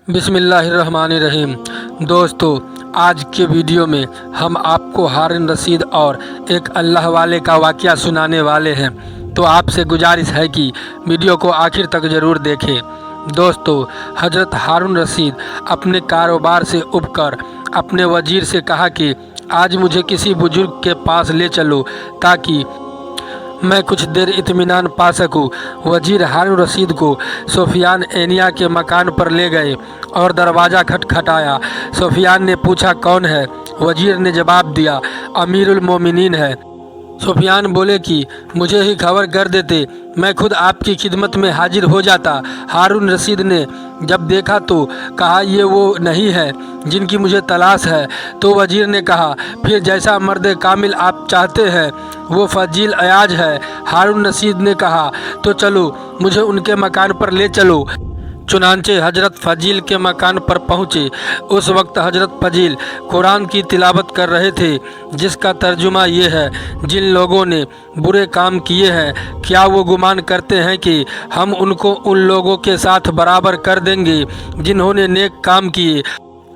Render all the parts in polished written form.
بسم اللہ الرحمن الرحیم۔ دوستو، آج کے ویڈیو میں ہم آپ کو ہارون رشید اور ایک اللہ والے کا واقعہ سنانے والے ہیں، تو آپ سے گزارش ہے کہ ویڈیو کو آخر تک ضرور دیکھیں۔ دوستو، حضرت ہارون رشید اپنے کاروبار سے اب کر اپنے وزیر سے کہا کہ آج مجھے کسی بزرگ کے پاس لے چلو تاکہ میں کچھ دیر اطمینان پا سکوں۔ وزیر ہارون رشید کو سفیان اینیا کے مکان پر لے گئے اور دروازہ کھٹکھٹایا۔ سفیان نے پوچھا کون ہے؟ وزیر نے جواب دیا امیر المومنین ہے۔ سفیان بولے کہ مجھے ہی خبر کر دیتے، میں خود آپ کی خدمت میں حاضر ہو جاتا۔ ہارون رشید نے جب دیکھا تو کہا یہ وہ نہیں ہے جن کی مجھے تلاش ہے۔ تو وزیر نے کہا پھر جیسا مرد کامل آپ چاہتے ہیں وہ فضیل ایاز ہے۔ ہارون رشید نے کہا تو چلو مجھے ان کے مکان پر لے چلو۔ چنانچہ حضرت فضیل کے مکان پر پہنچے۔ اس وقت حضرت فضیل قرآن کی تلاوت کر رہے تھے، جس کا ترجمہ یہ ہے جن لوگوں نے برے کام کیے ہیں کیا وہ گمان کرتے ہیں کہ ہم ان کو ان لوگوں کے ساتھ برابر کر دیں گے جنہوں نے نیک کام کیے۔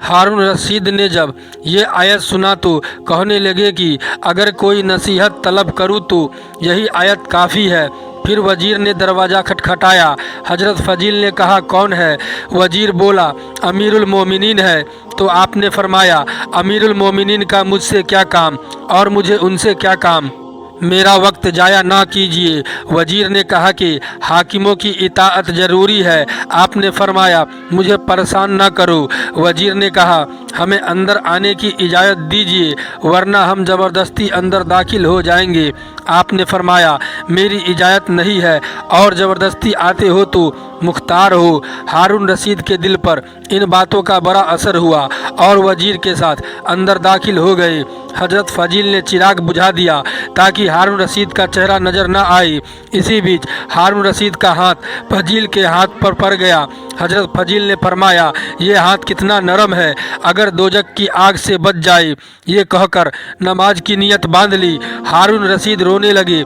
ہارون رشید نے جب یہ آیت سنا تو کہنے لگے کہ اگر کوئی نصیحت طلب کروں تو یہی آیت کافی ہے۔ پھر وزیر نے دروازہ کھٹکھٹایا۔ حضرت فضیل نے کہا کون ہے؟ وزیر بولا امیر المومنین ہے۔ تو آپ نے فرمایا امیر المومنین کا مجھ سے کیا کام اور مجھے ان سے کیا کام؟ میرا وقت ضائع نہ کیجیے۔ وزیر نے کہا کہ حاکموں کی اطاعت ضروری ہے۔ آپ نے فرمایا مجھے پریشان نہ کرو۔ وزیر نے کہا ہمیں اندر آنے کی اجازت دیجیے ورنہ ہم زبردستی اندر داخل ہو جائیں گے۔ آپ نے فرمایا میری اجازت نہیں ہے اور زبردستی آتے ہو تو مختار ہو۔ ہارون رشید کے دل پر ان باتوں کا بڑا اثر ہوا اور وزیر کے ساتھ اندر داخل ہو گئے۔ حضرت فضیل نے چراغ بجھا دیا تاکہ ہارون رشید کا چہرہ نظر نہ آئے۔ اسی بیچ ہارون رشید کا ہاتھ فضیل کے ہاتھ پر پڑ گیا۔ حضرت فضیل نے فرمایا یہ ہاتھ کتنا نرم ہے، اگر دوزخ کی آگ سے بچ جائے۔ یہ کہہ کر نماز کی نیت باندھ لی۔ ہارون رشید رونے لگے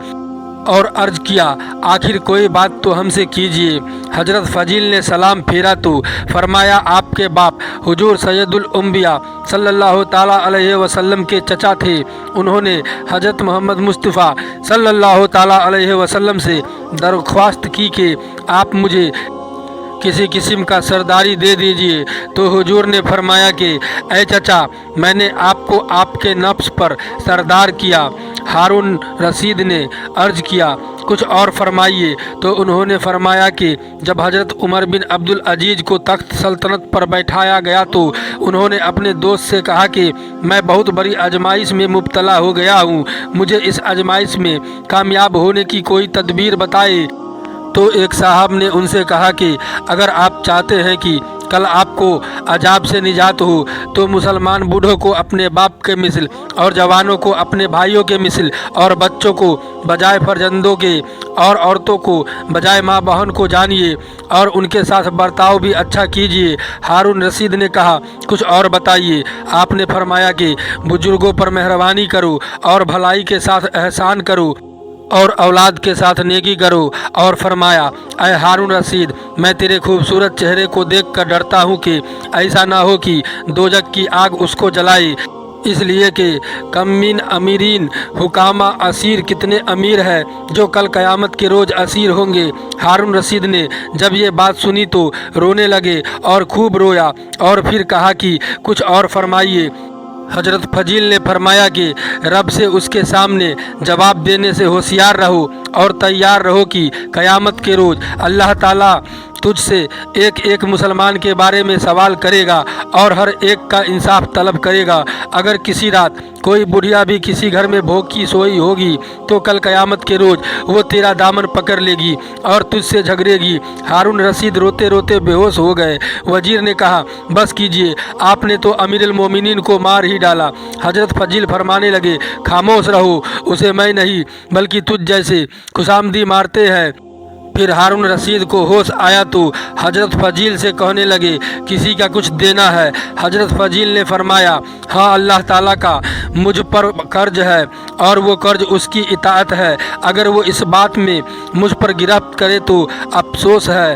اور عرض کیا آخر کوئی بات تو ہم سے کیجیے۔ حضرت فضیل نے سلام پھیرا تو فرمایا آپ کے باپ حضور سید الانبیاء صلی اللہ تعالیٰ علیہ وسلم کے چچا تھے۔ انہوں نے حضرت محمد مصطفیٰ صلی اللہ تعالیٰ علیہ وسلم سے درخواست کی کہ آپ مجھے کسی قسم کا سرداری دے دیجیے۔ تو حضور نے فرمایا کہ اے چچا، میں نے آپ کو آپ کے نفس پر سردار کیا۔ ہارون رشید نے عرض کیا کچھ اور فرمائیے۔ تو انہوں نے فرمایا کہ جب حضرت عمر بن عبد العزیز کو تخت سلطنت پر بیٹھایا گیا تو انہوں نے اپنے دوست سے کہا کہ میں بہت بڑی آزمائش میں مبتلا ہو گیا ہوں، مجھے اس آزمائش میں کامیاب ہونے کی کوئی تدبیر بتائے۔ تو ایک صاحب نے ان سے کہا کہ اگر آپ چاہتے ہیں کہ کل آپ کو عذاب سے نجات ہو تو مسلمان بوڑھوں کو اپنے باپ کے مثل اور جوانوں کو اپنے بھائیوں کے مثل اور بچوں کو بجائے فرزندوں کے اور عورتوں کو بجائے ماں بہن کو جانیے اور ان کے ساتھ برتاؤ بھی اچھا کیجیے۔ ہارون رشید نے کہا کچھ اور بتائیے۔ آپ نے فرمایا کہ بزرگوں پر مہربانی کرو اور بھلائی کے ساتھ احسان کرو اور اولاد کے ساتھ نیکی کرو۔ اور فرمایا اے ہارون رشید، میں تیرے خوبصورت چہرے کو دیکھ کر ڈرتا ہوں کہ ایسا نہ ہو کہ دوزخ کی آگ اس کو جلائے، اس لیے کہ کم من امیرین حکامہ اسیر، کتنے امیر ہیں جو کل قیامت کے روز اسیر ہوں گے۔ ہارون رشید نے جب یہ بات سنی تو رونے لگے اور خوب رویا اور پھر کہا کہ کچھ اور فرمائیے۔ حضرت فضیل نے فرمایا کہ رب سے اس کے سامنے جواب دینے سے ہوشیار رہو اور تیار رہو کہ قیامت کے روز اللہ تعالیٰ تجھ سے ایک ایک مسلمان کے بارے میں سوال کرے گا اور ہر ایک کا انصاف طلب کرے گا۔ اگر کسی رات کوئی بڑھیا بھی کسی گھر میں بھوکی سوئی ہوگی تو کل قیامت کے روز وہ تیرا دامن پکڑ لے گی اور تجھ سے جھگڑے گی۔ ہارون رشید روتے روتے بے ہوش ہو گئے۔ وزیر نے کہا بس کیجیے، آپ نے تو امیر المومنین کو مار ہی ڈالا۔ حضرت فضیل فرمانے لگے خاموش رہو، اسے میں نہیں بلکہ تجھ جیسے خشامدی مارتے ہیں۔ پھر ہارون رشید کو ہوش آیا تو حضرت فضیل سے کہنے لگے کسی کا کچھ دینا ہے؟ حضرت فضیل نے فرمایا ہاں، اللہ تعالیٰ کا مجھ پر قرض ہے اور وہ قرض اس کی اطاعت ہے، اگر وہ اس بات میں مجھ پر گرفت کرے تو افسوس ہے۔